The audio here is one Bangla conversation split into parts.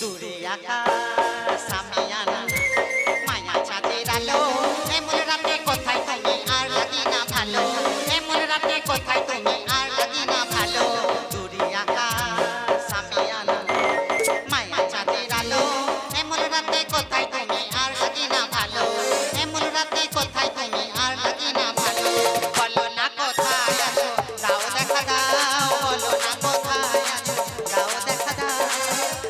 দূরে আকাশ সামিয়ানা মায়া চাঁদের আলো এমন রাতে কোথায় তুমি আর লাগি না ভালো এমন রাতে কোথায় তুমি আর লাগি না ভালো দূরে আকাশ সামিয়ানা মায়া চাঁদের আলো এমন রাতে কোথায় তুমি আর লাগি না ভালো এমন রাতে কোথায় তুমি আর লাগি না ভালো বলো না কোথায় আছো দাও দেখা দাও বলো না কোথায় আছো দাও দেখা দাও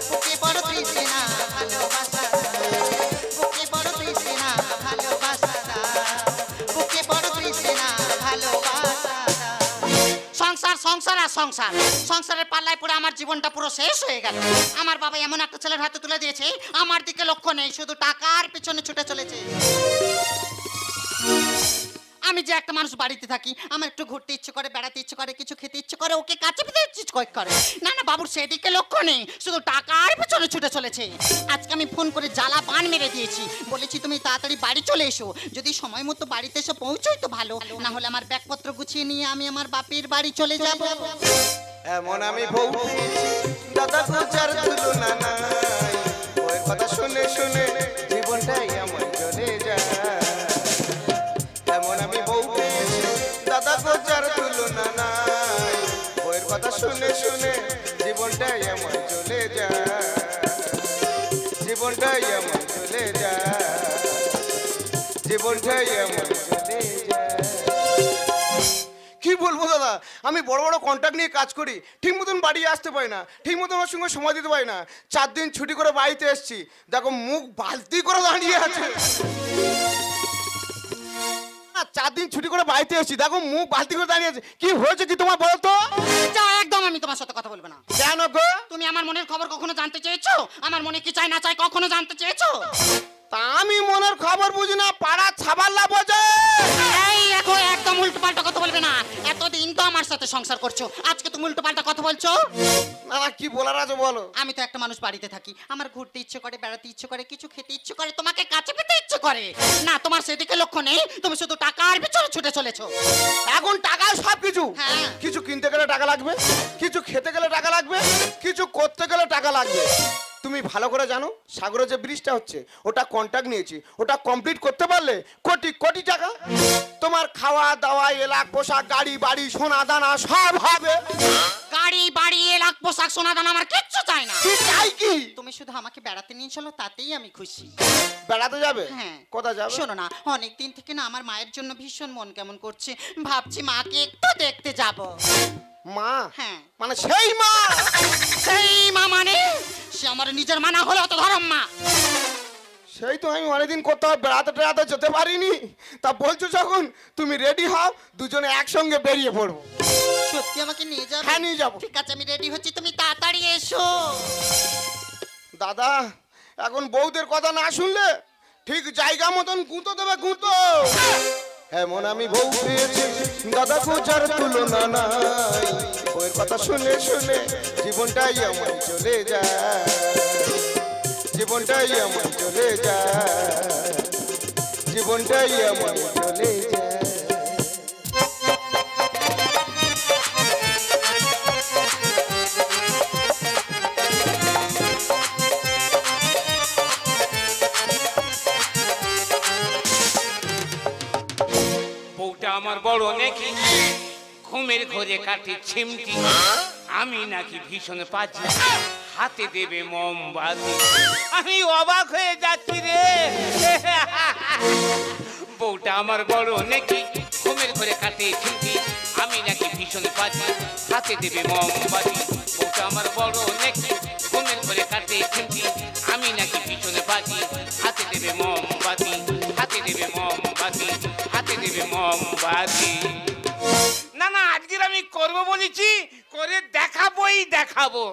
বুকে বড় তৃষ্ণা ভালোবাসা বুকে বড় তৃষ্ণা ভালোবাসা বুকে বড় তৃষ্ণা ভালোবাসা সংসার সংসার আর সংসার সংসারের পাল্লায় পড়ে আমার জীবনটা পুরো শেষ হয়ে গেল আমার বাবা এমন একটা ছেলের হাতে তুলে দিয়েছে আমার দিকে লক্ষ্য নেই শুধু টাকার পিছনে ছুটে চলেছে আমি যে একটা মানুষ বাড়িতে থাকি আমার একটু ঘুরতে ইচ্ছে করে বেড়াতে ইচ্ছে করে কিছু খেতে ইচ্ছে করে ওকে কাছে পেতে ইচ্ছে করে না না বাবুর সেদিকে লক্ষ্য নেই শুধু টাকার পিছনে ছুটে চলেছে আজকে আমি ফোন করে জ্বালা বান মেরে দিয়েছি বলেছি তুমি তাড়াতাড়ি বাড়ি চলে এসো যদি সময় মতো বাড়িতে এসে পৌঁছোই তো ভালো না হলে আমার ব্যাগপত্র গুছিয়ে নিয়ে আমি আমার বাপের বাড়ি চলে যাব এমন আমি বউ দাদা খুঁজার তুলনা নাই ওই কথা শুনে শুনে জীবনটাই আমার চলে যায় এমন আমি বউ পেয়েছি দাদা খুঁজার তুলনা নাই ওই কথা শুনে শুনে জীবনটাই আমার চলে যায় জীবনটাই আমার চলে যায় জীবনটাই আমার চলে যায় কি বলবো দাদা আমি বড় বড় কন্ট্রাক্ট নিয়ে কাজ করি ঠিক মতন বাড়ি আসতে পারি না ঠিক মতন ওর সঙ্গে সময় দিতে পারি না 4 দিন ছুটি করে বাড়িতে এসেছি দেখো মুখ বালতি করে দাঁড়িয়ে আছে 4 দিন ছুটি করে বাড়িতে এসেছি দেখো মুখ বালতি করে দাঁড়িয়ে আছে কি হয়েছে কি তোমার বলো তো যাও একদম আমি তোমার সাথে কথা বলবো না কেন গো তুমি আমার মনের খবর কখনো জানতে চেয়েছো আমার মনে কি চাই না চাই কখনো জানতে চেয়েছো তা আমি মনের খবর বুঝি না পাড়া ছাবাল্লা বোঝে এই দেখো একদম উল্টোপাল্টা কথা বলবে না এতদিন তো আমার সাথে সংসার করছো আজকে তুমি উল্টোপাল্টা কথা বলছো না কি বলার আছে বলো আমি তো একটা মানুষ বাড়িতে থাকি আমার ঘুরতে ইচ্ছে করে বেড়াতে ইচ্ছে করে কিছু খেতে ইচ্ছে করে তোমাকে কাছে পেতে ইচ্ছে করে না তোমার সেদিকে লক্ষ্য নেই তুমি শুধু টাকার পিছনে ছুটে চলেছো এখন টাকায় সব কিছু হ্যাঁ। কিছু কিনতে গেলে টাকা লাগবে কিছু খেতে গেলে টাকা লাগবে কিছু করতে গেলে টাকা লাগবে তুমি ভালো করে জানো সাগরে যে ব্রিজটা হচ্ছে ওটা কন্ট্রাক্ট নিয়েছি ওটা কমপ্লিট করতে পারলে কোটি কোটি টাকা তোমার খাওয়া দাওয়া এলাক পোশাক গাড়ি বাড়ি সোনা দানা সব হবে গাড়ি বাড়ি এলাক পোশাক সোনা দানা আমার কিচ্ছু চাই না চাই কি তুমি শুধু আমাকে বেড়াতে নিয়ে চলো তাতেই আমি খুশি বেড়াতে যাবে হ্যাঁ কোথায় যাবে শোনো না অনেক দিন থেকে না আমার মায়ের জন্য ভীষণ মন কেমন করছে ভাবছি মাকে একটু দেখতে যাব মা হ্যাঁ মানে সেই মা মানে সে আমার নিজের মানা হলো তো ধরম মা সেই তো আমি অনেকদিন কোথাও বেড়াতে টেড়াতে যেতে পারিনি তা বলছো যখন তুমি রেডি হও দুজনে একসঙ্গে বেরিয়ে পড়বো সত্যি আমাকে নিয়ে যাবে হ্যাঁ নিয়ে যাবো ঠিক আছে আমি রেডি হচ্ছি তুমি তাড়াতাড়ি এসো দাদা এখন বউদের কথা না শুনলে ঠিক জায়গা মতন গুঁতো দেবে গুঁতো এমন আমি বউ পেয়েছি দাদা খোঁজার তুলনা নাই বউয়ের কথা শুনে শুনে জীবনটাই আমার চলে যায় জীবনটাই আমার চলে যায় জীবনটাই আমার চলে যায় আমার বড় নাকি ঘুমের ঘরে কাটে ছিমটি আমি নাকি ভীষণ পাচ্ছি হাতে দেবে মোমবাতি আমি অবাক হয়ে যাচ্ছি রে বউটা আমার বড় নাকি ঘুমের ঘরে কাটে ছিমটি আমি নাকি ভীষণ পাচ্ছি হাতে দেবে মোমবাতি বউটা আমার বড় নাকি ঘুমের ঘরে কাটে ছিমটি আমি নাকি ভীষণ পাচ্ছি হাতে দেবে মোমবাতি হাতে দেবে মোমবাতি হাতে দেবে মোমবাতি না না আজকে আমি করবো বলেছি করে দেখাবোই দেখাবো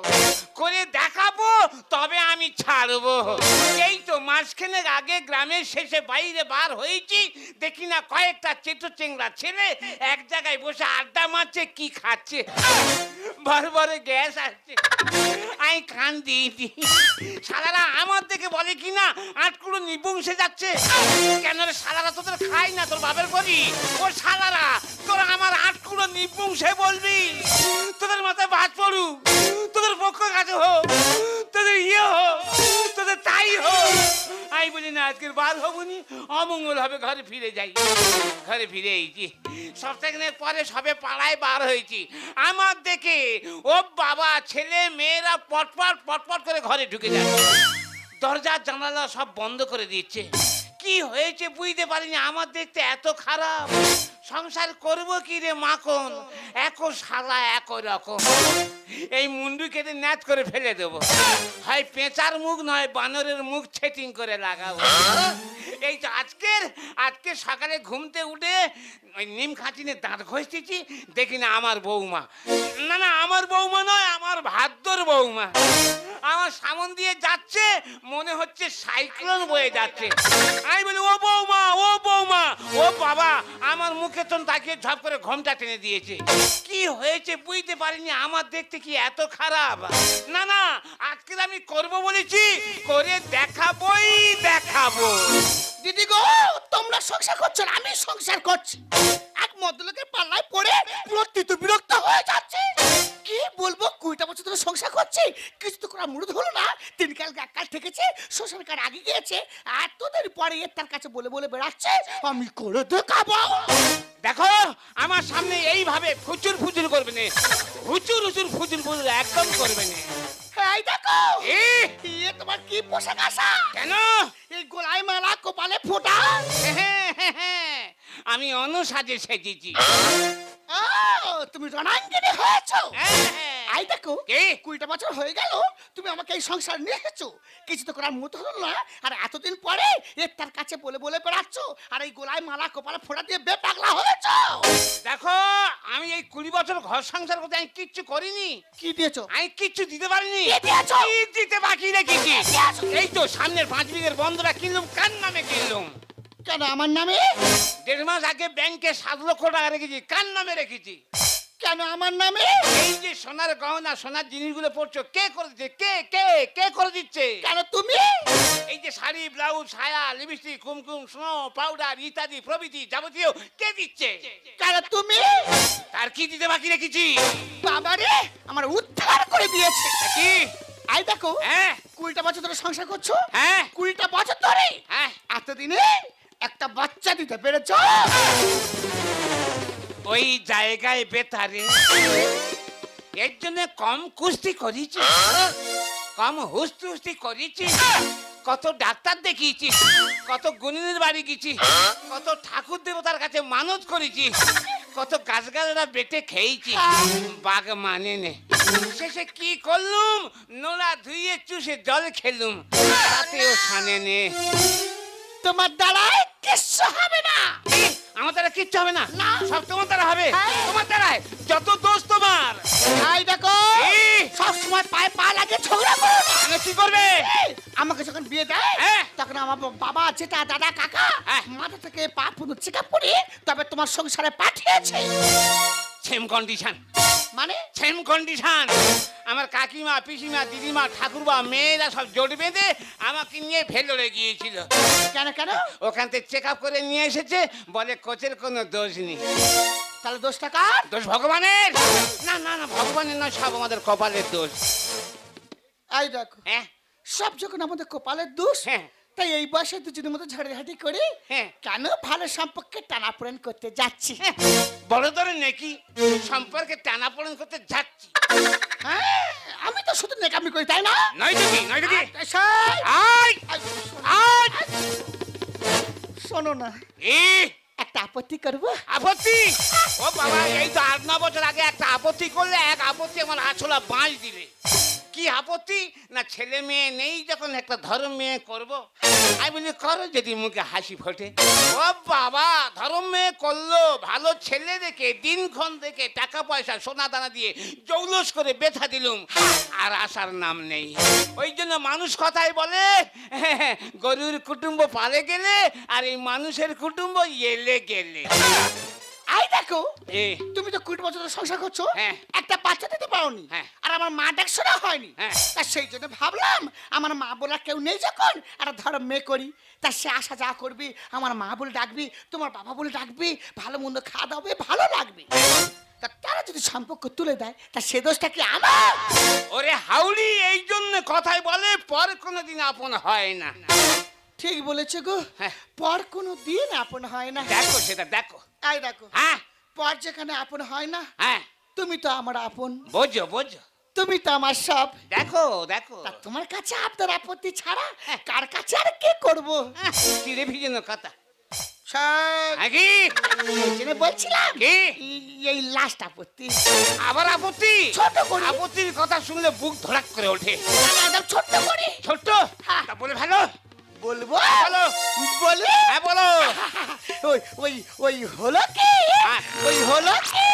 করে দেখাবো তবে আমি ছাড়বো এই তো মাসখানেক আগে গ্রামের শেষে বাইরে বার হয়েছি দেখি না কয়েকটা চেটো চেংড়া ছেলে এক জায়গায় বসে আড্ডা মারছে কি খাচ্ছে বারবারে গ্যাস আসছে আমি কান দিই সারারা আমার দেখে বলে কি না আটকুড়ো নিবংসে যাচ্ছে কেন রে সারারা তোদের খাই না তোর বাপের বলি ও সারারা তোরা আমার আটকুড়ো নিবংসে বলবি তোদের মাথায় বাজ পড়ু তোদের পক্ষ কাছে হোক তোদের ইয়ে হোক আমি বলি না আজকের বার হবনি, অমঙ্গল হবে, ঘরে ফিরে যাই। ঘরে ফিরে এইছি, সপ্তাহখানেক পরে সবে পাড়ায় বার হয়েছি। আমার দেখে ও বাবা ছেলে মেয়েরা পটপট পটপট করে ঘরে ঢুকে যায়, দরজা জানালা সব বন্ধ করে দিচ্ছে। কি হয়েছে বুঝতে পারিনি, আমার দেখতে এত খারাপ। সংসার করবো কি রে মাখন, একো শালা একো রকম। এই মুন্ডু কেটে ন্যাচ করে ফেলে দেবো, হয় পেঁচার মুখ নয় বানরের মুখ সেটিং করে লাগাবো। এই তো আজকে সকালে ঘুমতে উঠে ওই নিম খাঁচিনে দাঁত ঘষতেছি, দেখি না আমার বৌমা। না আমার বৌমা নয়, আমার ভাদ্যর বৌমা আমার সামন দিয়ে যাচ্ছে, মনে হচ্ছে সাইক্লোন বয়ে যাচ্ছে। আমি বলি ও বৌমা, ও বৌমা, ও বাবা, আমার মুখে তো তাকিয়ে ঝপ করে ঘোমটা টেনে দিয়েছে। কি হয়েছে বুঝতে পারিনি, আমার দেখতে কি এত খারাপ? না আজকে আমি করব বলেছি, করে দেখাবো। দিদি গো, তোমরা সংসার করছো না, আমি সংসার করছি। এক মদ্যলোকের পাল্লায় পড়ে পুরো বিরক্ত হয়ে যাচ্ছে। কি বলবো, 20টা বছর ধরে সংসার করছি, কিছু তো করা মুরুদ হলো না। 3 কাল এক কাল থেকেছে, শ্বশুর কার আগে গিয়েছে, এতদিন পরে তার কাছে বলে বেড়াচ্ছে আমি করে দেখাবো। দেখো আমার সামনে এইভাবে ফুচুর করবে না, হুচুর ফুচুর একদম করবে না। এই দেখো, এ তোমার কি পোশাক আশা? কেন? এই গলায় মালা, কপালে ফোঁটা। আমি অনুসাজে সেজেছি। তুমি রণাঙ্গিনী হয়েছো। হ্যাঁ। আই দেখো, কে? 20টা বছর হয়ে গেল তুমি আমাকে এই সংসার নিয়ে এসেছো, কিছু তো করার মতো হলো না। আর এতদিন পরে তার কাছে বলে বেড়াচ্ছ, আর এই গলায় মালা, কপালে ফোঁটা দিয়ে বেপাগলা হয়েছো। দেখো আমি এই 20 বছর ঘর সংসার করতে আমি কিচ্ছু করিনি। কি দিয়েছো? আমি কিচ্ছু দিতে পারিনি। কি দিয়েছো? কি দিতে বাকি রেখেছি? এই তো সামনের 5 বিঘের বন্ধরা কিনলাম, কার নামে কিনলাম? কেন আমার নামে? 1.5 মাস আগে ব্যাংকে 7 লক্ষ টাকা রেখেছি, কার নামে রেখেছি? কেন আমার নামে? এই যে সোনার গহনা, সোনার জিনিসগুলো পড়ছো, কে করে দিচ্ছে? কে করে দিচ্ছে? কেন তুমি? এই যে শাড়ি, ব্লাউজ, ছায়া, লিপস্টিক, কুমকুম, স্নো পাউডার ইত্যাদি প্রভৃতি যাবতীয় কে দিচ্ছে? কেন তুমি? তার কি দিতে বাকি রেখেছি? বাবারে, আমার উদ্ধার করে দিয়েছে। কি? আই দেখো, হ্যাঁ 20টা বছর ধরে সংসার করছো। হ্যাঁ 20টা বছর ধরে হ্যাঁ এতদিনে একটা বাচ্চা দিতে পেরেছো। ওই জায়গায় বেতারে এর জন্য কম কুস্তি করেছি, কম হুস্তি করেছি, কত ডাক্তার দেখিয়েছি, কত গুণিনের বাড়ি গেছি, কত ঠাকুর দেবতার কাছে মানত করেছি, কত গাছগাছরা বেটে খেয়েছি, বাঘ মানে নে। শেষে কি করলুম, নোলা ধুইয়ে চুষে জল খেলুম, তাতেও শানে নে। তোমার দ্বারায় কিচ্ছু হবে না। আমার দ্বারা কিচ্ছু হবে না, না। সব তোমার দ্বারা হবে। হ্যাঁ। তোমার দ্বারায় যত দোষ তোমার। আই দেখো, এই। সব সময় পায়ে পা লাগে ঝগড়া করো না। তাহলে কি করবে? এই, আমাকে যখন বিয়ে দেয় হ্যাঁ। তখন আমার বাবা, জেঠা, দাদা, কাকা হ্যাঁ। মাথা থেকে পা পুরো চেক আপ করে তবে তোমার সংসারে পাঠিয়েছে। সেম কন্ডিশন, মানে সেম কন্ডিশন। আমার কাকিমা, পিসিমা, দিদিমা, ঠাকুরবা, মেয়েরা সব জোট বেঁধে আমাকে নিয়ে ভেলোরে গিয়েছিল। কেন? ওখান থেকে চেক আপ করে নিয়ে এসেছে, বলে কোচের কোনো দোষ নেই। তাহলে দোষটা কার? দোষ ভগবানের। না ভগবানের নয়, সব আমাদের কপালের দোষ। আই দেখো, হ্যাঁ সব যখন আমাদের কপালের দোষ, হ্যাঁ তাই এই বয়সে দুজনের মতো ঝাড়াঝাটি করে হ্যাঁ। কেন ভালো সম্পর্কে টানাপোড়েন করতে যাচ্ছি? বড় ধরে নাকি সম্পর্কে টানাপোড়েন করতে যাচ্ছি? হ্যাঁ, আমি তো শুধু নেকামি করি, তাই না? নয় তো কি? সেই, আয় আয় শোনো না, একটা আপত্তি করবো। আপত্তি? ও বাবা, এই তো 8-9 বছর আগে একটা আপত্তি করলে, এক আপত্তি আমার আছলা বাঁশ দিলে। কি আপত্তি? না ছেলে মেয়ে নেই যখন একটা ধর্ম মেয়ে করবো। আমি বলি করো যদি মুখে হাসি ফোটে। ও বাবা, ধর্ম মেয়ে করলো, ভালো ছেলে দেখে, দিনক্ষণ দেখে, টাকা পয়সা সোনা দানা দিয়ে জৌলস করে বেথা দিলুম, আর আসার নাম নেই। ওই জন্য মানুষ কথাই বলে গরুর কুটুম্ব পালে গেলে, আর এই মানুষের কুটুম্ব এলে গেলে। আই দেখো, এ তুমি তো 20 বছর ধরে সংসার করছো, হ্যাঁ। একটা বাচ্চা দিতে পারোনি, হ্যাঁ। আর আমার মা ডাক শোনা হয়নি। হ্যাঁ। তা সেই জন্য ভাবলাম আমার মা বলা কেউ নেই যখন, একটা ধর্ম মেয়ে করি। তা সে আসা যা করবি, আমার মা বলে ডাকবি, তোমার বাবা বলে ডাকবি, ভালো মন্দ খাওয়া দাওয়া হবে, ভালো লাগবে। তা তারা যদি সম্পর্ক তুলে দেয়, তা সে দোষটা কি আমার? ওরে হাউড়ি, এই জন্য কথাই বলে পর কোনোদিন আপন হয় না। ঠিক বলেছে গো। হ্যাঁ। পর কোনো দিন আপন হয় না। দেখো সেটা দেখো। এই দেখো, হ্যাঁ পর যেখানে আপন হয় না, হ্যাঁ তুমি তো আমার আপন, বোঝো বোঝো। তুমি তো আমার সব। দেখো দেখো। তা তোমার কাছে আপনার আপত্তি ছাড়া কার কাছে আর কি করবো? চিড়ে ভিজানো কথা। সব নাকি এই জন্য বলছিলাম কি? এই লাস্ট আপত্তি। আবার আপত্তি? ছোট করে। আপত্তির কথা শুনলে বুক ধড়াক করে ওঠে। একদম ছোট্ট করে ছোট্ট? হ্যাঁ। তা বলে ভালো। বলবো? বলো। বলে হ্যাঁ বলো। ওই ওই ওই হলো কি? হ্যাঁ। ওই হলো কি?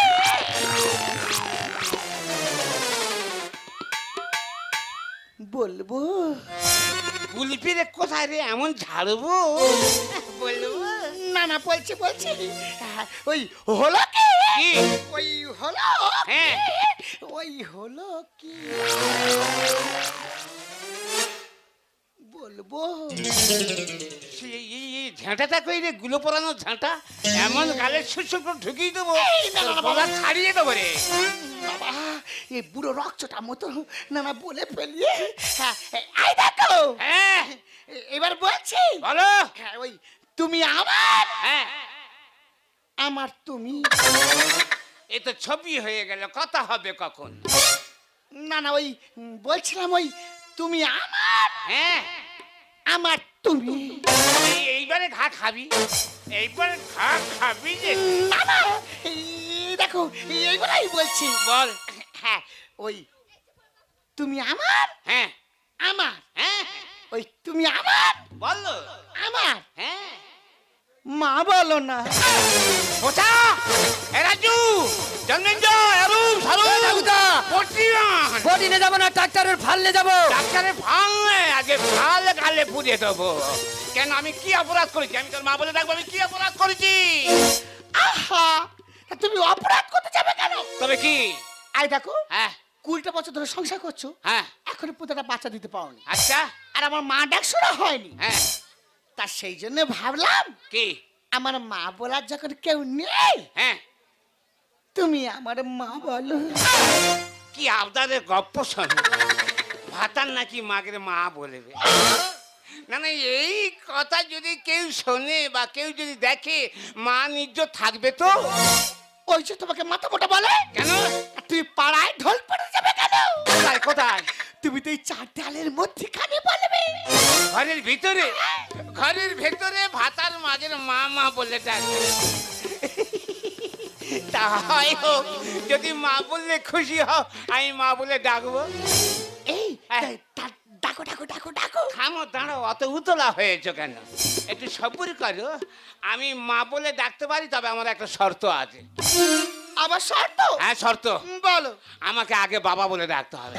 বলবো? গুলপিরে কোথায় রে এমন ঝাড়বো? বলবো না না, বলছি বলছি। ওই হলো কি? কি? ওই হলো হ্যাঁ। ওই হলো কি? বলবো? এই ঝাঁটাটা কই রে, গুলো পরানো ঝাঁটা এমন গালে সুসু করে ঢুকিয়ে দেবো, না, না, না, গলা ছাড়িয়ে দেবো রে। বাবা, এই বুড়ো রক্তটা মতো না না বলে ফেলিয়ে। হ্যাঁ, এই দেখো। হ্যাঁ এবার বলছি। বলো। হ্যাঁ, ওই তুমি আমার, হ্যাঁ আমার তুমি। এ তো ছবি হয়ে গেল, কথা হবে কখন? না না, ওই বলছিলাম ওই তুমি আমার, হ্যাঁ আমার তুমি। এইবারে ঘা খাবি, এইবারে ঘা খাবি যে। না না, এই দেখো, এইবারই বলছি। বল। হ্যাঁ, ওই তুমি আমার, হ্যাঁ আমার, হ্যাঁ ওই তুমি আমার, বলো। আমার হ্যাঁ মা বলো না। ওটা এ রাজু, জন্মেঞ্জয়, অরুণ, সারুণ, পটিয়ান। বডিনে যাবো না, ডাক্তারের ফাললে যাবো। ডাক্তারে ভাঙলে আগে ভাল গালে পুড়িয়ে দেবো। কেন, আমি কি অপরাধ করেছি? আমি তোর মা বলে ডাকবো, আমি কি অপরাধ করেছি? আহা, তা তুমি অপরাধ করতে যাবে কেন? তবে কি? আই দেখো, হ্যাঁ 20টা বছর ধরে সংসার করছো, হ্যাঁ এখনো পুতাটা বাচ্চা দিতে পারোনি, আচ্ছা আর আমার মা ডাক শোনা হয়নি। হ্যাঁ তা সেই জন্য ভাবলাম কি? আমার মা বলার যখন কেউ নেই, হ্যাঁ তুমি আমার মা বলো। কি আবদারের গপ্প শোনো, ভাতার নাকি মাকে মা বলবে। না না, এই কথা যদি কেউ শোনে বা কেউ যদি দেখে, মা নির্জ থাকবে তো? ওই যে তোমাকে মাথা মোটা বলে কেন? আর তুমি পাড়ায় ঢোল পড়ে যাবে কেন? কোথায় কোথায়? তুমি তো এই 4 দেয়ালের মধ্যখানে বলবে। ঘরের ভিতরে? ঘরের ভেতরে ভাতার মাঝের মা মা বলে ডাকবে। তাই হোক, যদি মা বললে খুশি হও, আমি মা বলে ডাকবো। এই হ্যাঁ। ডাকো ডাকো ডাকো ডাকো। থামো, দাঁড়াও, অত উতলা হয়েছো কেন? একটু সবুর করো। আমি মা বলে ডাকতে পারি, তবে আমার একটা শর্ত আছে। আবার শর্ত? হ্যাঁ শর্ত। বলো। আমাকে আগে বাবা বলে ডাকতে হবে।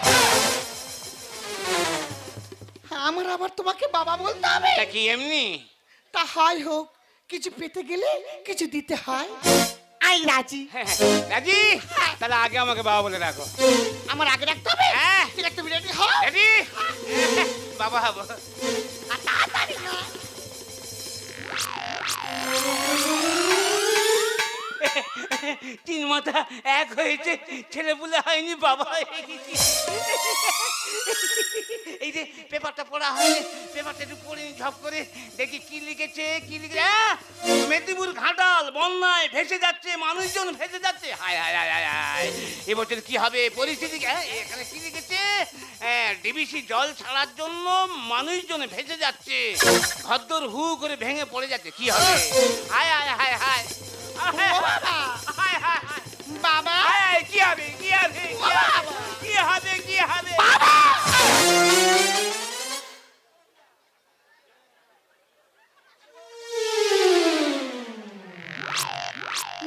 আমার আবার তোমাকে বাবা বলতে হবে? তা কি এমনি? তা হয় হোক, কিছু পেতে গেলে কিছু দিতে হয়। আই রাজি। হ্যাঁ, রাজি? তাহলে আগে আমাকে বাবা বলে ডাকো। আমার আগে রাখতে হবে? হ্যাঁ। ঠিক আছে, তুমি রেডি হও। রেডি? বাবা হবো। আর তাড়াতাড়ি হও। তিন মাথা এক হয়েছে, ছেলে বলে হয়নি, বাবা হয়ে গেছি। এই যে পেপারটা পড়া হয়নি, পেপারটা একটু পড়ে নি ঝপ করে, দেখি কি লিখেছে কি লিখেছে। মেদিনীপুর ঘাটাল বন্যায় ভেসে যাচ্ছে, মানুষজন ভেসে যাচ্ছে। হায় হায় হায় হায় হায়, এবছর কি হবে পরিস্থিতি? এখানে কি লিখেছে? ডিবিসি জল ছাড়ার জন্য মানুষজন ভেসে যাচ্ছে, ঘরদোর হু করে ভেঙে পড়ে যাচ্ছে। কি হবে? হায় হায় হায় হায় বাবা, হায় হায় হায়, বাবা, হায়, কি হবে কি হবে কি হবে কি হবে কি হবে?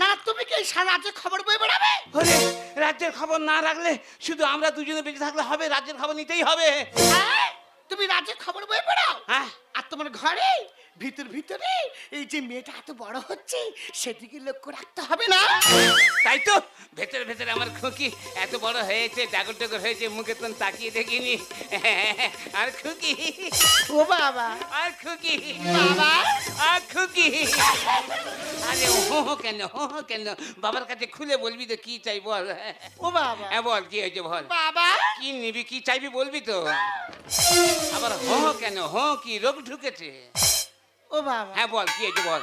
না তুমি কি সারা রাজ্যের খবর বয়ে বেড়াবে? ওরে, রাজ্যের খবর না রাখলে শুধু আমরা দুজনে বেঁচে থাকলে হবে? রাজ্যের খবর নিতেই হবে। হ্যাঁ, তুমি রাজ্যের খবর বয়ে বেড়াও। হ্যাঁ আর তোমার ঘরে ভিতরে এই যে মেয়েটা এত বড় হচ্ছে, সেদিকে লক্ষ্য রাখতে হবে না? তাই তো, ভেতরে ভেতরে আমার খুকি এত বড় হয়েছে, ডাগর ডাগর হয়েছে, মুখে তো তাকিয়ে দেখিনি। আর খুকি, ও বাবা, আর খুকি, বাবা, আর খুকি। আরে হো কেন, হো কেন? বাবার কাছে খুলে বলবি তো কি চাই বল। ও বাবা, হ্যাঁ বল, কি হয়েছে বল। বাবা, কি নিবি, কি চাইবি বলবি তো। আবার হো কেন, হো কি রোগ ঢুকেছে? ও বাবা হ্যাঁ বল কি হয়েছে বল।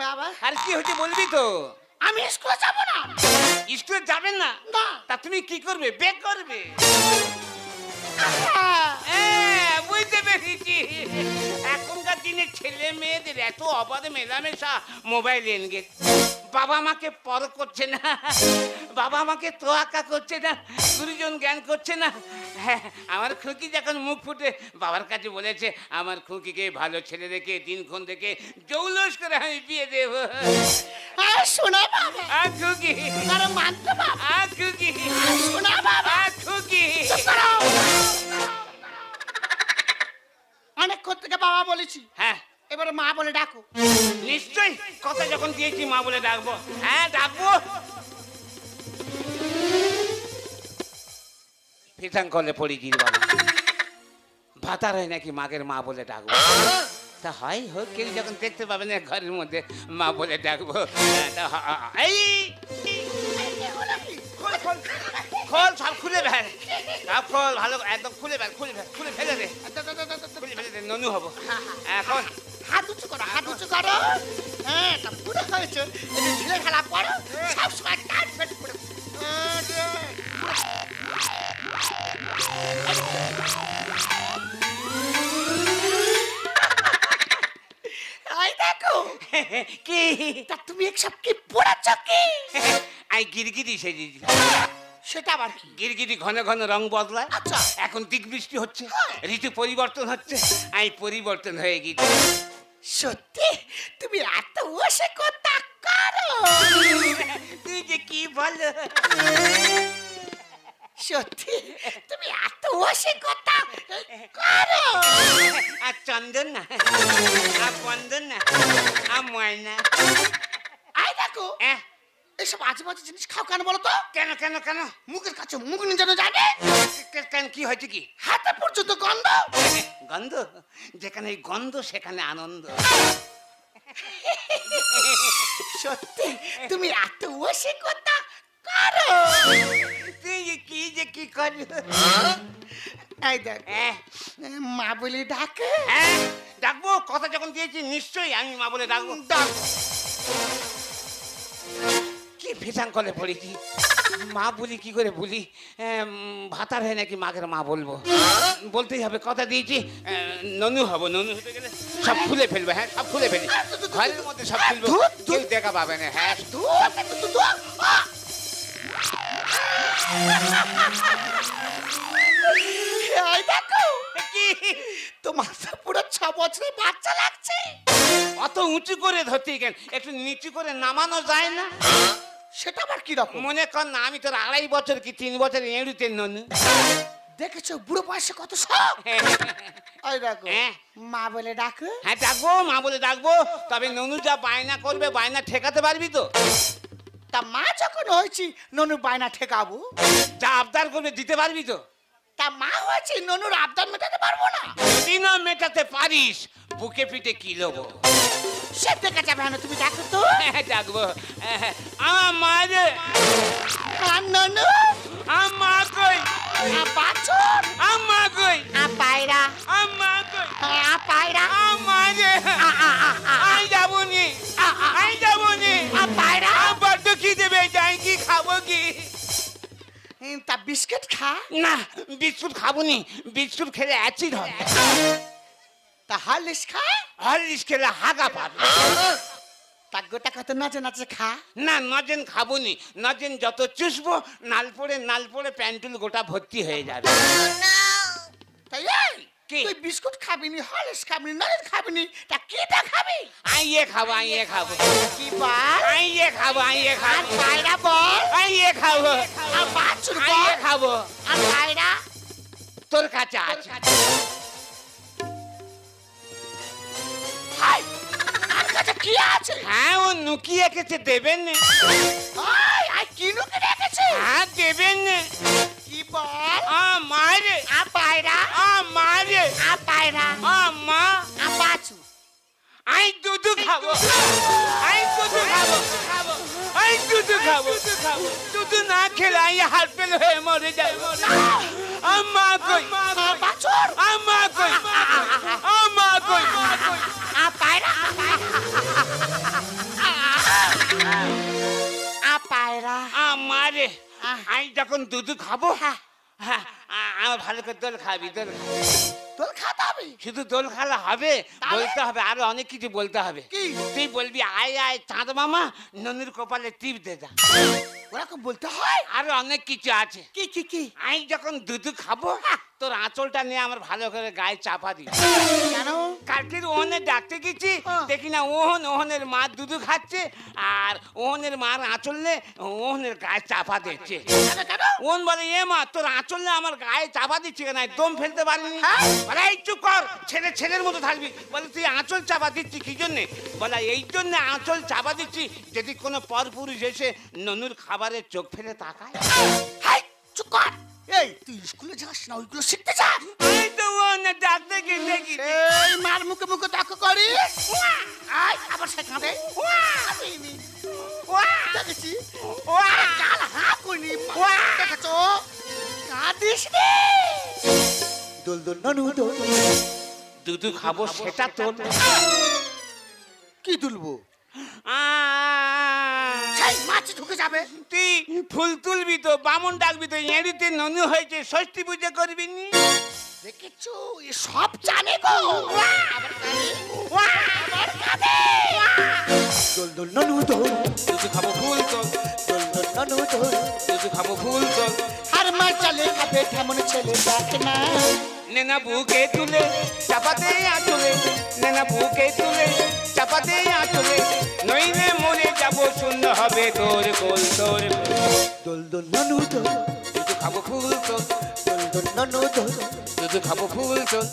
বাবা আর কি হয়েছে বলবি তো। আমি স্কুলে যাব না। স্কুলে যাবেন না? না। তা তুমি কি করবে? বেক করবে? বুঝতে পেরেছি। এখনকার দিনে ছেলে মেয়েদের এত অবাধ মেলামেশা, মোবাইল এনগেজ। বাবা আমাকে পর করছে না, বাবা আমাকে তোয়াক্কা করছে না, গুরুজন জ্ঞান করছে না। হ্যাঁ, আমার খুকি যখন মুখ ফুটে বাবার কাছে বলেছে আমার খুকিকে ভালো ছেলে দেখে দিনক্ষণ দেখে জৌলস করে আমি বিয়ে দেবো। শোনা বাবা আর খুকি আরে মানতে বাবা আর খুকি শোনা বাবা আর খুকি। অনেকক্ষণ থেকে বাবা বলেছি, হ্যাঁ এবারে মা বলে ডাকো। নিশ্চয়ই, কথা যখন দিয়েছি মা বলে ডাকবো। হ্যাঁ ডাকবো। ফিতাং করলে পড়ি গির বাবা, ভাতার হয় নাকি মাগের মা বলে ডাকবো। তা হয় হোক, কেউ যখন দেখতে পাবে না ঘরের মধ্যে মা বলে ডাকবো। এই খোল, সব খুলে ফেল, সব খোল, ভালো একদম খুলে ফেল, খুলে ফেলে দে, খুলে ফেলে দে, ননু হবো এখন। হাত উঁচু করো, হাত উঁচু করো। হ্যাঁ তা পুরো হয়েছে, এই ঢিলে ঢালা পড়ো, সব সময় টাইট ফিট করে। এই দেখো কি তা তুমি একসব কি পড়াচ্ছ কি? আই গিরগিরি সেজেছি। সেটা আবার কি? গিরগিরি ঘন ঘন রং বদলায়। আচ্ছা। এখন দিক বৃষ্টি হচ্ছে, ঋতু পরিবর্তন হচ্ছে, আমি পরিবর্তন হয়ে গেছি। সত্যি তুমি এত বসে কথা করো? তুই যে কি বলো, সত্যি তুমি এত বসে কথা করো? আর চন্দন না, আর বন্দন না, আর ময়না। আই দেখো এইসব আজে বাজে জিনিস খাও কেন বলো তো? কেন কেন কেন? মুখের কাছে মুখ নিয়ে যেন জানে। কেন কি হয়েছে কি? হাতে পর্যন্ত গন্ধ। গন্ধ? যেখানে গন্ধ সেখানে আনন্দ। সত্যি তুমি এত বসে কথা করো? তুই যে কি কর। এই দেখ মা বলে ডাকে। ডাকবো, কথা যখন দিয়েছি নিশ্চয়ই আমি মা বলে ডাকবো। কি ফিসাং করে পড়েছি, মা বলি কি করে বলি? ভাতার হয় নাকি মাগের মা বলবো, বলতেই হবে, কথা দিয়েছি। ননু হবো, ননু হতে গেলে সব খুলে ফেলবে। হ্যাঁ সব খুলে ফেলি, ঘরের মধ্যে সব খুলবো, কেউ দেখা পাবে না। হ্যাঁ দেখো কি তোমার তো পুরো 6 বছরের বাচ্চা লাগছে। অত উঁচু করে ধরতে কেন, একটু নিচু করে নামানো যায় না? সেটা আবার কি রকম? মনে কর না আমি তোর 2.5 বছর কি 3 বছর এড়ুতে ননু। দেখেছো বুড়ো বয়সে কত সব। ওই দেখো মা বলে ডাকো। হ্যাঁ ডাকবো, মা বলে ডাকবো। তবে ননু যা বায়না করবে বায়না ঠেকাতে পারবি তো? তা মা যখন হয়েছি ননু বায়না ঠেকাবো। যা আবদার করবে দিতে পারবি তো? তা মা হয়েছি ননুর আবদার মেটাতে পারবো না। যদি না মেটাতে পারিস বুকে পিঠে কি লোবো। সে দেখা যাবে না, তুমি ডাকো তো। ডাকবো। আমার মা রে, আর ননু আমা কই, বাছুর আমা কই, পায়রা আমা কই, পায়রা আমা রে, আই যাবনি, আই যাবনি, পায়রা বড্ড খিদে পেয়ে যাই, কি খাবো কি? তা বিস্কিট খা। না বিস্কুট খাবনি, বিস্কুট খেলে অ্যাসিড হয়। তা হরলিক্স খা। হরলিক্স খেলে হাগা পাবে। তা গোটা কত নাচে নাচে খা। না নজেন খাবনি, নজেন যত চুষবো নাল পড়ে প্যান্টুল গোটা ভর্তি হয়ে যাবে। তাই কি? তুই বিস্কুট খাবি নি, হরলিক্স খাবি নি, নলেন খাবি নি, তা কিটা খাবি? আইয়ে খাবো, কি বল? আইয়ে খাবো, আর পায়রা বল। আইয়ে খাবো, আর বাছুর আইয়ে বল। খাবো। আর পায়রা তোর কাছে আছে। হাই আর কাছে কি আছে? হ্যাঁ ও নুকিয়ে রেখেছে, দেবেন না? হাই আই কি লুকে রেখেছে? হ্যাঁ দেবেন না? কি বল? মারে আর পায়রা মারে আর পায়রা মা আর বাছুর। আই দুধ খাবো, আই দুধ খাবো, আই দুধ খাবো। দুধ না খেলে আই হাত পেল হয়ে মরে যায়। আমা কই, বাছুর আমা কই, আমা কই, আর পায়রা আমি যখন দুধ খাবো হ্যাঁ আমার ভালো করে দোল খাবি দোল তোর খাতে হবে শুধু দোল খেলা হবে বলতে হবে আরো অনেক কিছু বলতে হবে কি? তুই বলবি আয় আয় চাঁদ মামা ননির কপালে টিপ দে দা ওরকম বলতে হয় আরো অনেক কিছু আছে কি কি কি আমি যখন দুধ খাবো তোর আঁচলটা নিয়ে আমার ভালো করে গায়ে চাপা দিই কেন কালকে ওহনে ডাকতে গেছি দেখি না ওহনের মা দুধ খাচ্ছে আর ওহনের মার আঁচল নে ওহনের গায়ে চাপা দিচ্ছে ওন বলে এ মা তোর আঁচল নে আমার গায়ে চাপা দিচ্ছে কেন দম ফেলতে পারিনি বলে এই চুপ কর ছেলের মতো থাকবি বলে তুই আঁচল চাপা দিচ্ছি কি জন্যে বলে এই জন্য আঁচল চাপা দিচ্ছি যদি কোনো পরপুরুষ এসে ননুর খাবারের চোখ ফেলে তাকায় হাই চুপ কর এই তুই স্কুলে যাস না ওইগুলো শিখতে যা এই তো ওহনে ডাকতে গেছি এই মার মুখে মুখে তাকে করি আয় আবার সেখানে দেখেছি গাল হা কইনি দেখেছো কাঁদিস রে দোল দোল ননু দোল দুধ খাবো সেটা তোর কি তুলবো সেই মাছ ঢুকে যাবে তুই ফুল তুলবি তো বামুন ডাকবি তো এড়িতে ননু হয়েছে ষষ্ঠী পুজো করবি নি দেখেছো এ সব জানে গো আবার কাঁদে দোল দোল ননু দোল দুধ খাবো ফুল তোল দোল দোল ননু দোল দুধ খাবো ফুল তোল আর মার চালে খাবে কেমন ছেলে ডাকে না নেনা বুকে তুলে চাপাতে আঁচলে নেনা বুকে তুলে চাপাতে আঁচলে নইলে মরে যাবো শূন্য হবে তোর গোল তোর দোল দোল ননু দোল দুধ খাবো ফুল তোল দোল দোল ননু দোল দুধ খাবো ফুল তোল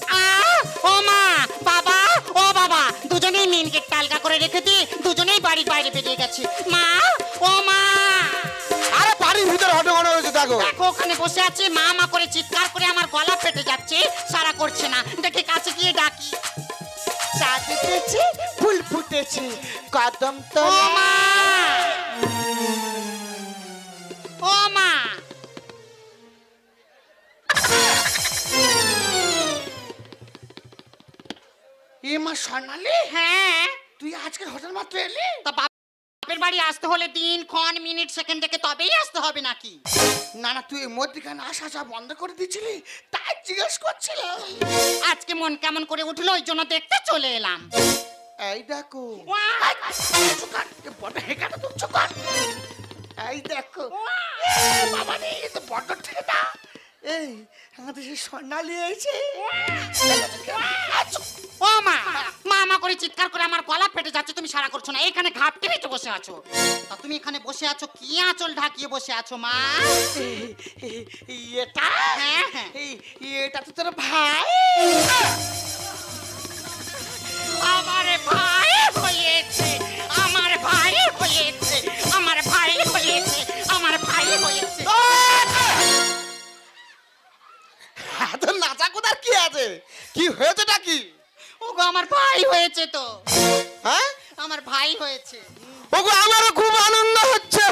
ও মা বাবা ও বাবা দুজনেই মেন গেট তালকা করে রেখে দিয়ে দুজনেই বাড়ির বাইরে বেরিয়ে গেছে মা ও মা আরে বাড়ির ভিতরে হটগড় হয়েছে দেখো দেখো ওখানে বসে আছে মা মা করে চিৎকার করে আমার গলা ফেটে যাচ্ছে সারা করছে না দেখে কাছে গিয়ে ডাকি চাঁদ উঠেছে ফুল ফুটেছে কদম ও তো মা ও মা এ মা সোনালি হ্যাঁ তুই আজকে হোটেল মাত্র এলি তা বাপের বাড়ি আসতে হলে দিন ক্ষণ মিনিট সেকেন্ড থেকে তবেই আসতে হবে নাকি না না তুই এই মধ্যখানে আসা যা বন্ধ করে দিয়েছিলি তাই জিজ্ঞেস করছিলাম আজকে মন কেমন করে উঠলো ওই জন্য দেখতে চলে এলাম এই দেখো ওয়াই! চুকার বড় হেকাটা তো চুকার এই দেখো বাবা রে এ তো বড় থেকে না এই আমাদের সে সোনালি এসে ও মা মা মা করে চিৎকার করে আমার গলা ফেটে যাচ্ছে তুমি সারা করছো না এখানে ঘাপটি বেঁচে বসে আছো তা তুমি এখানে বসে আছো কি আঁচল ঢাকিয়ে বসে আছো মা এটা হ্যাঁ হ্যাঁ এটা তো তোর ভাই আমার ভাই হয়েছে আমার ভাই হয়েছে আমার ভাই হয়েছে আমার ভাই হয়েছে এত নাচা কোথার কি আছে কি হয়েছেটা কি ওগো আমার ভাই হয়েছে তো হ্যাঁ আমার ভাই হয়েছে ওগো আমারও খুব আনন্দ হচ্ছে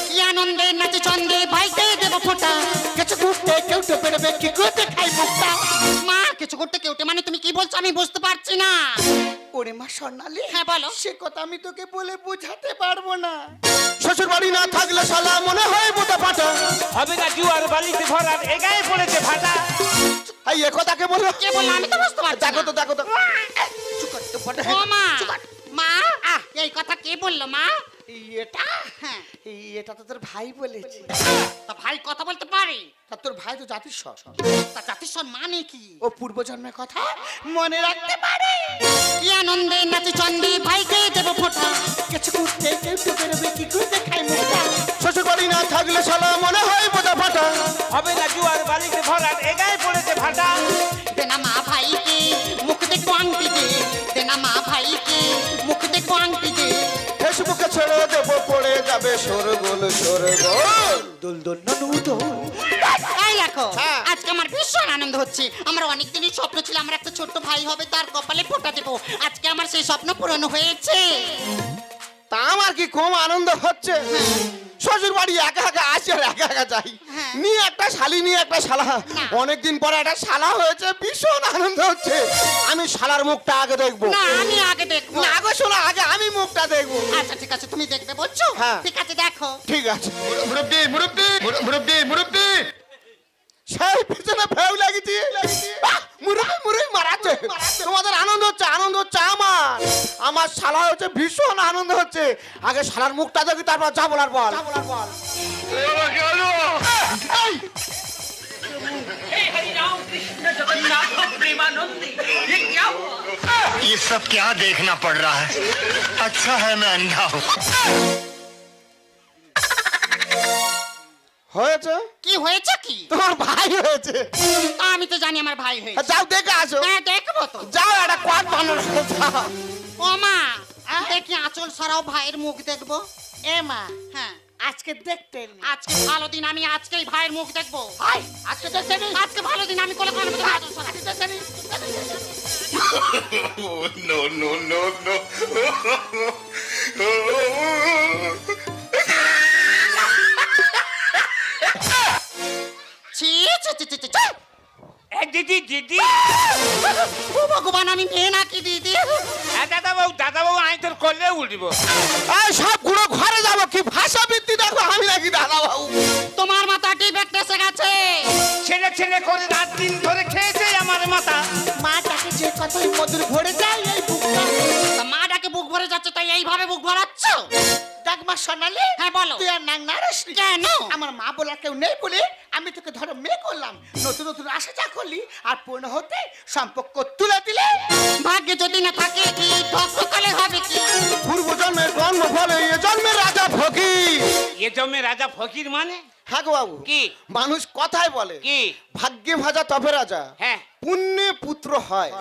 কি আনন্দে নাচে চন্দে ভাইকে দেব ফোঁটা কিছু ঘুরতে কেউ তো বেরোবে কি করতে খাই মুখটা মা কিছু করতে কেউটে মানে তুমি কি বলছো আমি বুঝতে পারছি না ওরে মা সোনালি হ্যাঁ বলো সে কথা আমি তোকে বলে বোঝাতে পারবো না শ্বশুর বাড়ি না থাকলে শালা মনে হয় বোতা পাটা হবে না জুয়ার বালিতে ভরার এগায়ে পড়েছে ফাটা এই এ কথা কে বললো কে বললো আমি তো বুঝতে পারছি দেখো তো না দেখো তো চুকার তো বড় ও মা মা এই কথা কে বললো মা এটা হ্যাঁ এটা তো তোর ভাই বলেছে তা ভাই কথা বলতে পারে তা তোর ভাই তো জাতিস্বর তা জাতিস্বর মানে কি ও পূর্বজন্মের কথা মনে রাখতে পারে কি আনন্দে নাচে চন্দে ভাইকে দেব ফোঁটা কিছু ঘুরতে কেউ তো বেরোবে কি করতে খাই মুখটা শ্বশুর বাড়ি না থাকলে শালা মনে হয় বোতা পাটা হবে না জুয়ার বালিতে ভরার এগায়ে পড়েছে ফাটা দেনা মা ভাইকে মুখ দেখবো আংটি দে দেনা মা ভাইকে মুখ দেখবো আংটি দে ফেসবুকে ছেড়ে দেবো পড়ে যাবে সরগোল দোল দোল ননু দোল এই দেখো হ্যাঁ। আজকে আমার ভীষণ আনন্দ হচ্ছে আমার অনেক দিনই স্বপ্ন ছিল আমার একটা ছোট্ট ভাই হবে তার কপালে ফোঁটা দেবো আজকে আমার সেই স্বপ্ন পূরণ হয়েছে তা আমার কি কম আনন্দ হচ্ছে? শ্বশুর বাড়ি একা একা আসি আর একা একা যাই। নিয়ে একটা শালি নিয়ে একটা শালা, অনেকদিন পরে একটা শালা হয়েছে, ভীষণ আনন্দ হচ্ছে। আমি শালার মুখটা আগে দেখবো। না আমি আগে দেখবো। না গো শোনো, আগে আমি মুখটা দেখবো। আচ্ছা ঠিক আছে, তুমি দেখবে বলছো? হ্যাঁ। ঠিক আছে দেখো। ঠিক আছে। মুরব্বি মুরব্বি মুরব্বি মুরব্বি সেই পিছনে ফেউ লাগিয়েছি। মুরুবি মুরুবি মারাচ্ছে। তোমাদের আনন্দ হচ্ছে, আনন্দ হচ্ছে আমার। আমার শালা হচ্ছে, ভীষণ আনন্দ হচ্ছে। আগে শালার মুখটা দেখি, তারপর যা বলার বল। ये सब क्या देखना पड़ रहा है? अच्छा है मैं अंधा हूँ। হয়েছে? কি হয়েছে কি? তোমার ভাই হয়েছে। আমি তো জানি আমার ভাই হয়েছে। যাও দেখে আসো। হ্যাঁ দেখবো তো। যাও একটা কোয়াট বানানো যাও। ও মা, দেখি আঁচল সরাও, ভাইয়ের মুখ দেখবো। এ মা, হ্যাঁ আজকে দেখতে এলি। আজকে ভালো দিন, আমি আজকেই ভাইয়ের মুখ দেখবো। হাই, আজকে দেখতে এলি। আজকে ভালো দিন, আমি কোলে কোলে মতো আঁচল সরাবো। দেখতে এলি। No no no no. ছি ছি ছি ছি ছি। দিদি দিদি, ও ভগবান, আমি মেয়ে নাকি দিদি? দাদা বাবু আমি তোর করলে উঠব। এই সব গুলো ঘরে যাবো, কি ভাষা বৃত্তি দেখো, আমি নাকি দাদা বাবু। তোমার মাথা ডিফেক্ট এসে গেছে। ছেলে ছেলে করে রাত দিন ধরে খেয়েছে আমার মাথা। মাটাকে যে কতই মধুর ভরে যায় এই বুকটা। তা মা ডাকে বুক ভরে যাচ্ছে, তাই এইভাবে বুক ভরাচ্ছ? দেখ মা সোনালি, হ্যাঁ বলো। তুই আর নাং নারাস নি। কেন? আমার মা বলার কেউ নেই বলে আমি তোকে ধরো মেয়ে করলাম। নতুন নতুন আশা যা করলি, আর পূর্ণ হতে সম্পর্ক তুলে দিলে। ভাগ্যে যদি না থাকে কি, ঠকঠকালে হবে কি? পূর্ব জন্মের কর্ম ফলে এ জন্মের রাজা ফকির। এ জন্মে রাজা ফকির মানে হ্যাঁ গো বাবু, কি? মানুষ কথায় বলে কি? ভাগ্যে ভাজা তবে রাজা, হ্যাঁ। পুণ্যে পুত্র হয়।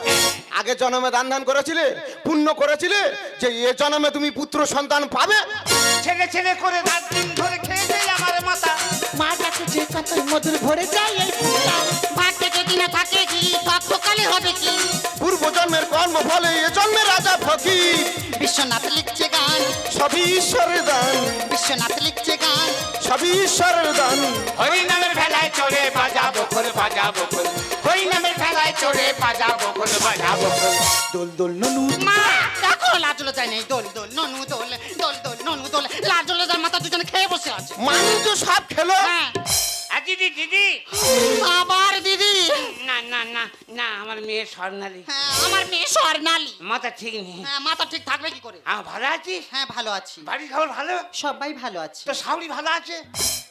আগে জন্মে দান ধান করেছিলে, পুণ্য করেছিলে, যে এ জন্মে তুমি পুত্র সন্তান পাবে। ছেলে ছেলে করে রাত দিন ধরে খেয়েছে আমার মাথা। মাটাকে যে কতই মধুর ভরে যায় এই বুকটা। ভাগ্যে যদি না থাকে কি, ঠকঠকালে হবে কি? পূর্ব জন্মের কর্ম ফলে এ জন্মের রাজা ফকির। বিশ্বনাথ লিখছে গান, সবই ঈশ্বরের দান, বিশ্বনাথ লিখছে গান। সবই ঈশ্বরের দান। হরি নামের ভেলায় চড়ে বাজাবো খোল বাজাবো খোল। হরি নামের ভেলায় চড়ে বাজাবো খোল বাজাবো খোল। দোল দোল ননু। মা দেখো, লাজলে যায় নেই। দোল দোল ননু দোল, দোল দোল ননু দোল। লাজলে যার মাথা দুজনে খেয়ে বসে আছে। মানুষ তো সব খেলো। হ্যাঁ। দিদি দিদি, আবার দিদি? না না না না, আমার মেয়ে স্বর্ণালী। হ্যাঁ, আমার মেয়ে স্বর্ণালী। মাথা ঠিক নেই। হ্যাঁ, মাথা ঠিক থাকবে কি করে? ভালো আছিস? হ্যাঁ ভালো আছি। বাড়ির খবর ভালো? সবাই ভালো আছে। তো শাশুড়ি ভালো আছে?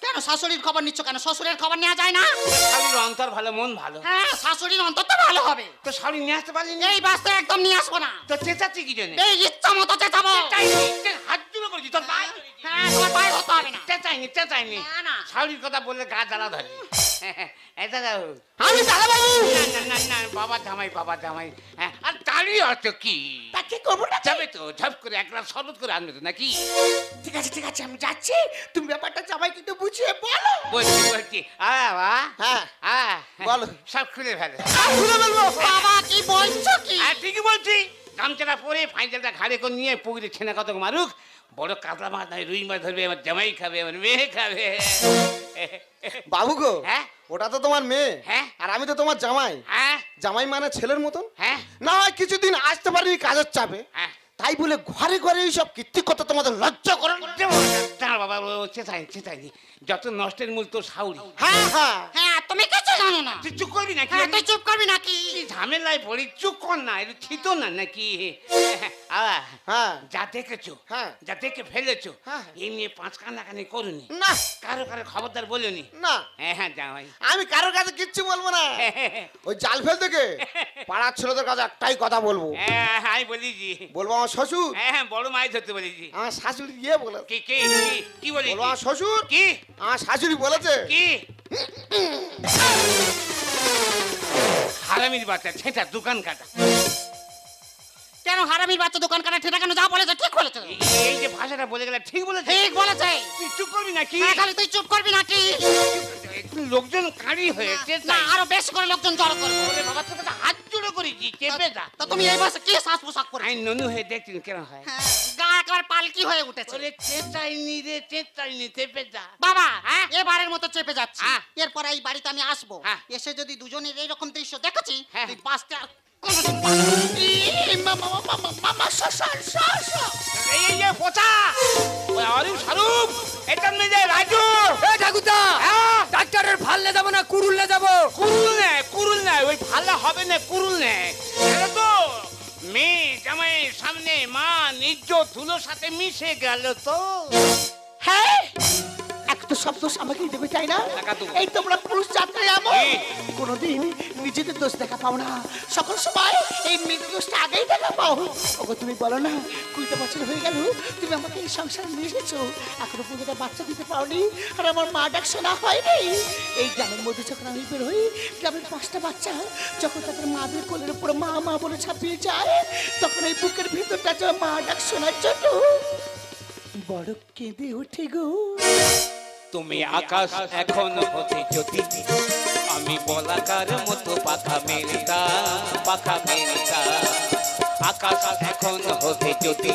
কেন শাশুড়ির খবর নিচ্ছ কেন? শ্বশুরের খবর নেওয়া যায় না? শাশুড়ির অন্তর ভালো, মন ভালো। হ্যাঁ, শাশুড়ির অন্তত ভালো হবে। তো শাশুড়ি নিয়ে আসতে পারিনি? এই বাসটা একদম নিয়ে আসবো না। তো চেঁচাচ্ছি কি জন্য? এই ইচ্ছা মতো চেঁচাবো। হাত জুড়ে করেছি তোর পায়ে ধরেছি। হ্যাঁ, তোমার পায়ে হতে হবে না। চেঁচাইনি চেঁচাইনি। না, না। শাশুড়ির কথা বললে গা জ্বালা ধরে। এটা দাও। আমি দাদা বাবু। না না না না, বাবা জামাই বাবা জামাই। হ্যাঁ, আর তারই অর্থ কি? তা কি করবো না? যাবে তো ঝপ করে এক গ্লাস শরবত করে আনবে তো নাকি? ঠিক আছে আমি যাচ্ছি। তুমি ব্যাপারটা জামাই কিন্তু বুঝিয়ে বলো। বলছি হ্যাঁ, বলো। সব খুলে ফেলে। খুলে ফেলবো। বাবা কি বলছো কি? আর ঠিকই বলছি। গামছাটা পরে ফাইনালটা ঘাড়ে করে নিয়ে পুকুরে ছেনা কত মারুক, বড় কাতলা মাছ নয় রুই মাছ ধরবে, আমার জামাই খাবে, আমার মেয়ে খাবে। বাবু গো, হ্যাঁ? ওটা তো তোমার মেয়ে। হ্যাঁ। আর আমি তো তোমার জামাই। হ্যাঁ জামাই মানে ছেলের মতন। হ্যাঁ না হয় কিছুদিন আসতে পারিনি কাজের চাপে, হ্যাঁ। তাই বলে ঘরে ঘরে এইসব কীর্তি কথা তোমাদের লজ্জা করে না? দাঁড়া বাবা, চেঁচাইনি। যত নষ্টের মূল তোর শাউরি। হ্যাঁ হ্যাঁ, হ্যাঁ, তুমি কিছু জানো না। তুই চুপ করবি নাকি? হ্যাঁ, তুই চুপ করবি নাকি? কি ঝামেলায় পড়ি, চুপ কর না, একটু থিতো না নাকি? হ্যাঁ। যা দেখেছো, হ্যাঁ। যা দেখে ফেলেছো, হ্যাঁ। এই নিয়ে পাঁচ কান্নাকানি করুনি, না কারো খবরদার বলিনি। না, হ্যাঁ জামাই। আমি কারোর কাছে কিচ্ছু বলবো না। ওই জাল ফেল থেকে পাড়ার ছেলেদের কাছে একটাই কথা বলবো। হ্যাঁ আমি বলিছি। বলবো আমার শ্বশুর, হ্যাঁ বড় মাছ ধরতে বলেছি। আমার শাশুড়ি গিয়ে বলে, কি কি কি বলি? বলবো আমার শ্বশুর, কি আমার শাশুড়ি বলেছে কি? হারামির বাচ্চা ছেঁচা দোকান কাটা। কেন হারামির বাচ্চা দোকান কাটা? ঠিক কেন? যা বলেছে ঠিক বলেছে। এই যে ভাষাটা বলে গেলে ঠিক বলেছে। ঠিক বলেছে। তুই চুপ করবি নাকি? হ্যাঁ, খালি তুই চুপ করবি নাকি? লোকজন কাঁড়ি হয়েছে না আরো বেশি করে লোকজন জড়ো করবো। ওরে বাবা তোকে তো হাত জোড়ো করেছি চেপে দা। তা তুমি এই বয়সে কি শ্বাস পোশাক করে? আমি ননু হয়ে দেখছি কেন হয়। হ্যাঁ, গা একেবারে পালকি হয়ে উঠেছে। ওরে চেঁচাইনি রে চেঁচাইনি চেপে দা। বাবা এবারের মতো চেপে যাচ্ছি। হ্যাঁ। এরপর এই বাড়িতে আমি আসবো, হ্যাঁ। এসে যদি দুজনের এইরকম দৃশ্য দেখেছি হ্যাঁ। তুই বাঁচতে আর কোনোদিন পারবি না। মামা শ্মশান এই যে পোচা ওই অরূপ স্বরূপ এটা মেয়ে রাজু। এই ঠাকুরদা, হ্যাঁ ডাক্তারের ভাল্লে যাবো না কুরুল্লে যাবো? কুরুল নেয় ওই ভালো হবে না কুরুল নেয়। এটা তো মেয়ে জামাইয়ের সামনে মা নিজ ধুলোর সাথে মিশে গেল তো। হ্যাঁ একটা শব্দ আমাকে দেবে তাই না? টাকা দেবো। এই তোমরা পুরুষ যাত্রী এমন কি? কোনোদিন নিজেদের দোষ দেখা পাও না, সকল সময় এই মেয়েদের দোষটা আগেই দেখা পাও। ওগো তুমি বলো না 20 বছর হয়ে গেল তুমি আমাকে এই সংসারে নিয়ে এসেছো, এখনো পর্যন্ত বাচ্চা দিতে পারোনি, আর আমার মা ডাক শোনা হয়নি। এই গ্রামের মধ্যে যখন আমি বের হই, গ্রামের 5টা বাচ্চা যখন তাদের মাদের কোলের উপর মা মা বলে ছাপিয়ে যায়, তখন এই বুকের ভিতরটা যে মা ডাক শোনার জন্য বড় কেঁদে ওঠে গো। তুমি আকাশ এখন হতে যদি আমি বলাকার মতো পাখা মেলতা আকাশ এখন হতে যদি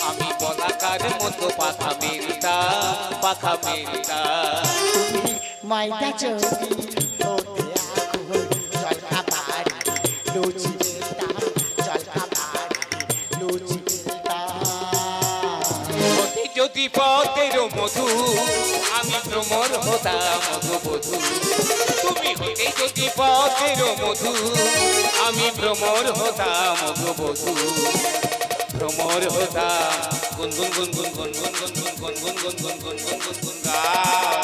আমি বলাকার মতো পাখা মেলতা মাইটা চৌকি ওতে আগুন জল খাবার লুচি বেলতা জল খাবার লুচি বেলতা হতে যদি পথের মধু আমি ভ্রমর হতাম মধুবধূ। তুমি হতে যদি পথের মধু আমি ভ্রমর হতাম মধুবধূ। ভ্রমর হতাম গুনগুন গুনগুন গুনগুন গুনগুন গুনগুন গুনগুন গুনগুন গুনগুন গাও।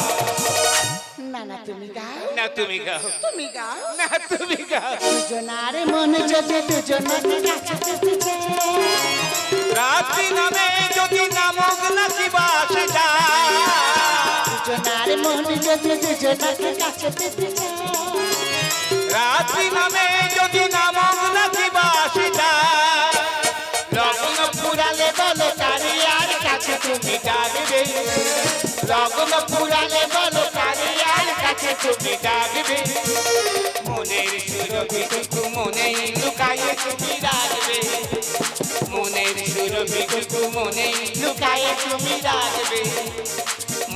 না না তুমি গাও, না তুমি গাও, তুমি গাও। না তুমি গাও। দুজনার মন যদি দুজনার কাছে পেতে রাত্রি নামে যদি নামক নাকি বাসে যায়, দুজনার মন যদি দুজনার কাছে পেতে রাত্রি নামে যদি নামক নাকি বাসে যায়, লগ্ন পুরালে বলো কারি আর কাছে তুমি ডাকবে, লগ্ন পুরালে বলো কারি আর কাছে তুমি ডাকবে, মনের সুরভিটুকু মনে লুকায়ে তুমি রাখবে, মনের সুরভিটুকু মনে লুকায়ে তুমি রাখবে,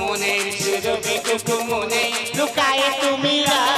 মনের সুরভিটুকু মনে লুকায়ে তুমি রাখবে।